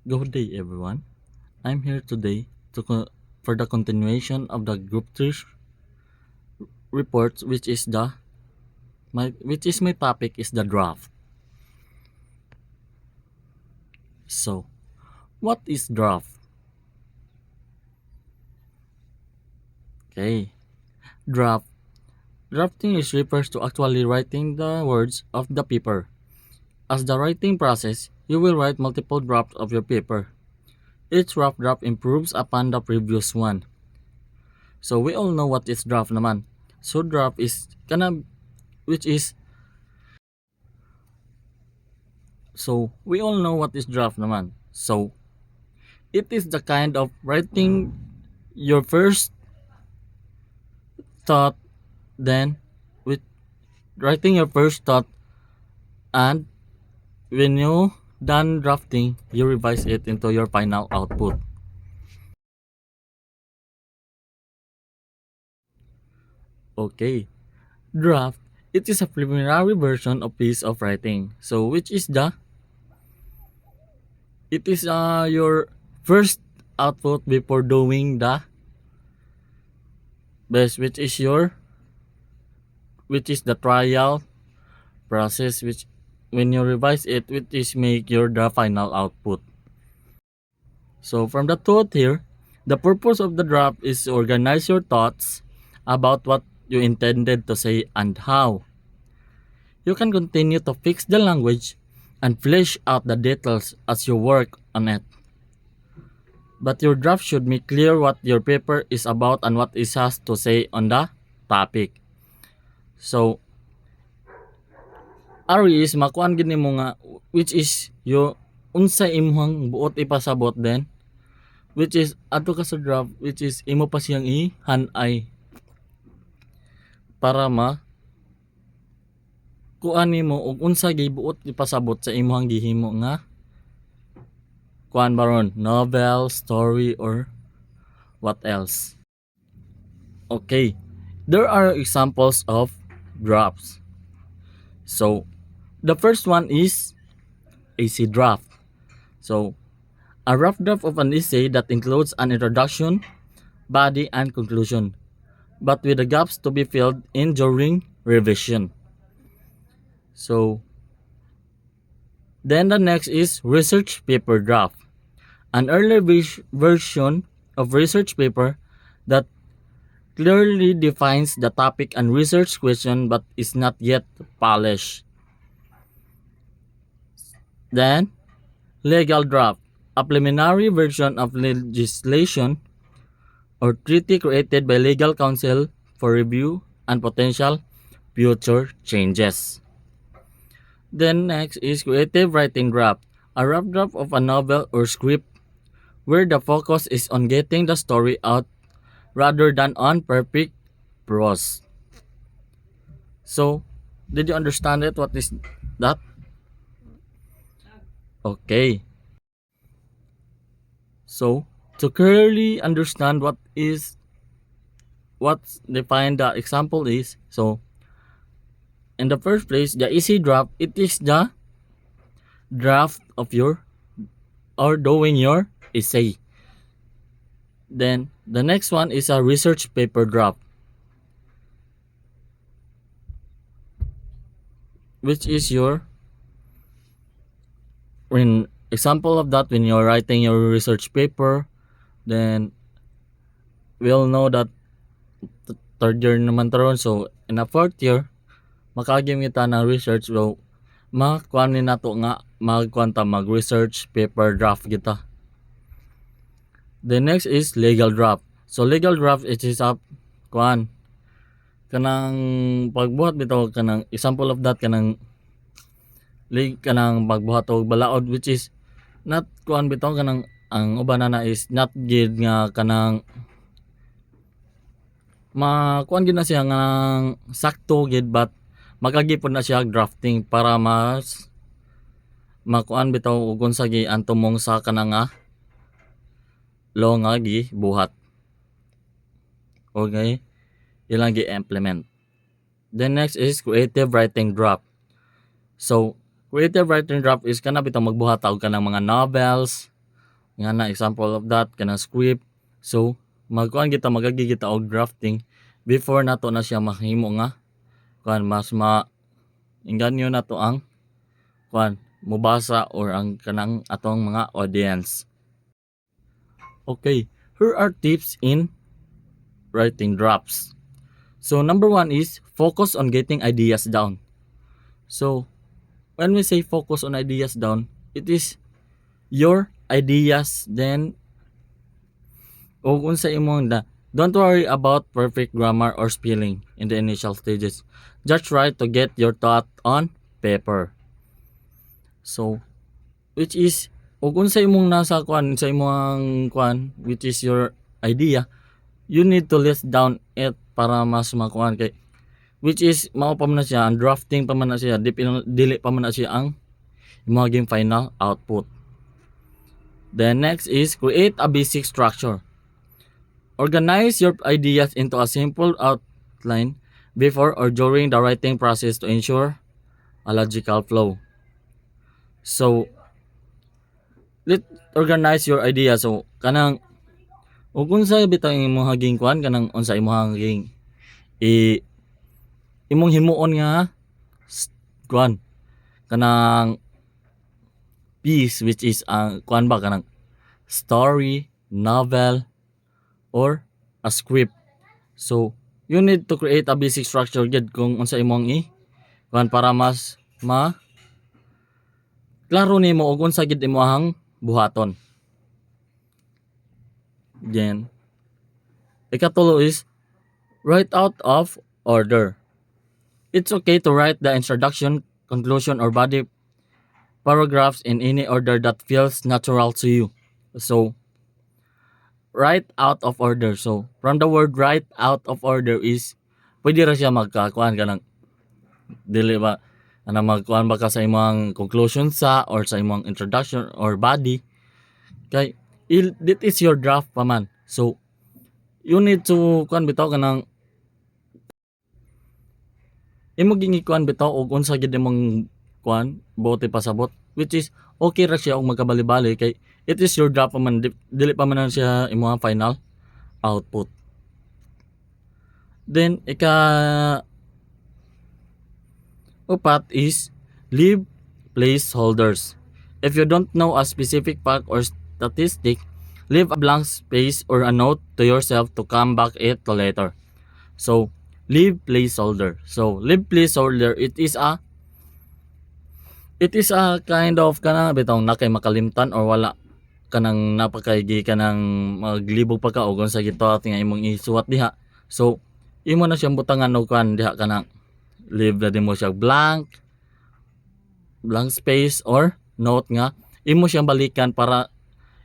Good day, everyone. I'm here today for the continuation of the Group 3 report, which is my topic is the draft. So, what is draft? Okay, draft. Drafting is refers to actually writing the words of the paper. As the writing process, you will write multiple drafts of your paper. Each rough draft improves upon the previous one. So we all know what is draft naman. So draft is which is So, we all know what is draft naman. So, it is the kind of writing your first thought, then with writing your first thought, and when you done drafting, you revise it into your final output. Okay, draft. It is a preliminary version of piece of writing. So, which is it is your first output before doing the best, which is the trial process, which when you revise it, which is make your the final output. So from the thought here, the purpose of the draft is to organize your thoughts about what you intended to say and how. You can continue to fix the language and flesh out the details as you work on it. But your draft should make clear what your paper is about and what it has to say on the topic. So, Ari is makuan gid nimo nga which is yo unsay imong buot ipasabot then which is ato ka sa draft which is imo pa siyang i-hanay para kuan nimo og unsa gibuot ipasabot sa imong gihimo nga kuan baron novel, story or what else. Okay, there are examples of drafts. So the first one is AC draft. So a rough draft of an essay that includes an introduction, body, and conclusion, but with the gaps to be filled in during revision. So, then the next is research paper draft, an early version of research paper that clearly defines the topic and research question but is not yet polished. Then, legal draft, a preliminary version of legislation or treaty created by legal counsel for review and potential future changes. Then next is creative writing draft, a rough draft of a novel or script where the focus is on getting the story out rather than on perfect prose. So, did you understand it? What is that? Okay. So, to clearly understand what's defined the example is, so in the first place, the easy draft, it is the draft of your or doing your essay. Then the next one is a research paper draft, which is your when example of that when you're writing your research paper, then we'll know that third year naman taron. So in a fourth year, makagim kita ng research. So makuan ni nato nga mag research paper draft kita. The next is legal draft. So legal draft it is up kuan kanang pagbuhat bitaw kanang example of that kanang pagbuhat og balaod which is not kuan bitaw kanang ang uban na is not gid nga kanang makuan gid na siya nga sakto gid but magagipon na siya drafting para mas makuan bitaw ug unsa gi antumong sa kanang law nga gibuhat. Okay, ilang gi-implement. Then next is creative writing draft. So, creative writing draft is kana bitaw magbuhat og kanang mga novels, nga na example of that kanang script. So magkuan kita magagi kita og drafting before nato na siya mahimo nga kuan mas inganyo nato ang kuan mubasa or ang kanang atong mga audience. Okay, here are tips in writing drafts. So number one is focus on getting ideas down. So when we say focus on ideas down, it is your ideas then o unsa imong da. Don't worry about perfect grammar or spelling in the initial stages. Just try to get your thought on paper. So which is o unsa imong nasa kuan sa imong kuan which is your idea, you need to list down it para mas makuan kay which is mao pa man na siya ang drafting pa man na siya dili pa man na siya ang imong final output. Then next is create a basic structure. Organize your ideas into a simple outline before or during the writing process to ensure a logical flow. So let organize your ideas. So kanang ug unsa bitaw imong haging kuan kanang unsa imong haging imong himuon nga kuan kanang piece which is ang kuan ba kanang story, novel or a script. So you need to create a basic structure gid kung unsa imong kuan para mas klaro nimo og unsa gid imong buhaton. Then ikatulo is write out of order. It's okay to write the introduction, conclusion or body paragraphs in any order that feels natural to you. So write out of order. So from the word write out of order is pwede ra siya magkakuan kanang dili ba ana magkuan ba ka sa imong conclusion sa or sa imong introduction or body kay that is your draft pa man. So you need to kuan bitaw kanang imo gingikuan bitaw og unsa gid imong kuan bote pasabot which is okay ra siya og magkabali-bali kay it is your draft pa man dili pa man siya imong final output. Then upat is leave placeholders. If you don't know a specific fact or statistic, leave a blank space or a note to yourself to come back it to later. So leave placeholder. So leave placeholder it is a kind of kanang bitaw na kay makalimtan or wala kanang napakaigi kanang maglibog pa ka og unsa gito nga imong isuwat diha. So imo na siyang butangan og kan diha kanang leave na mo siya blank space or note nga imo siyang balikan para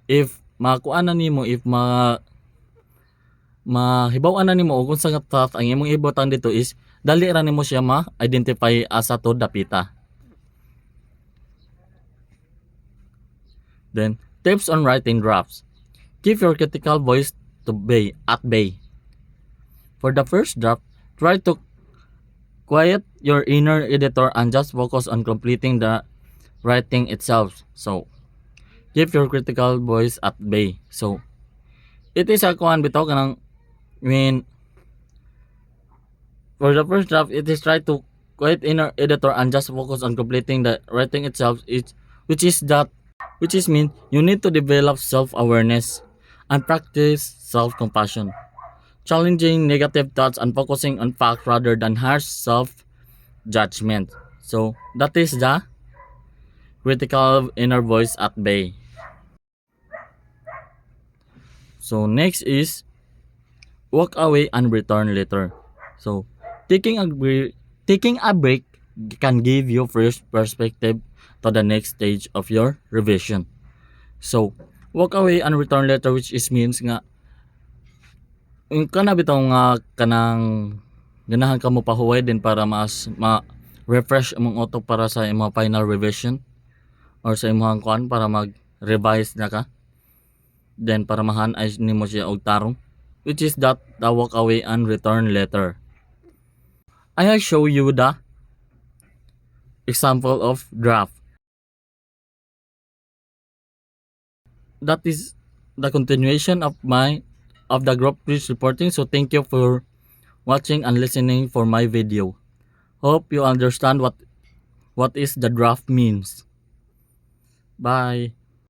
if makuanan nimo if mahibaw-an na nimo og unsa nga thought ang imong ibutang dito is dali ra nimo siya ma-identify as ato dapita. Then tips on writing drafts. Keep your critical voice at bay. For the first draft, try to quiet your inner editor and just focus on completing the writing itself. So, keep your critical voice at bay. So, it is a kuan bitaw kanang for the first draft, it is try to quiet inner editor and just focus on completing the writing itself. Which is mean you need to develop self-awareness and practice self-compassion, challenging negative thoughts and focusing on facts rather than harsh self-judgment. So that is the critical inner voice at bay. So next is walk away and return later. So taking a break can give you fresh perspective to the next stage of your revision. So walk away and return later which is means nga kana bitaw nga kanang ganahan ka mo pahuway din para mas refresh among auto para sa imong final revision or sa imong kuan para mag-revise na ka. Then para mahan-ay nimo siya og tarong which is that the walk away and return letter. I will show you the example of draft. that is the continuation of the group quiz reporting. So thank you for watching and listening for my video. Hope you understand what is the draft means. Bye.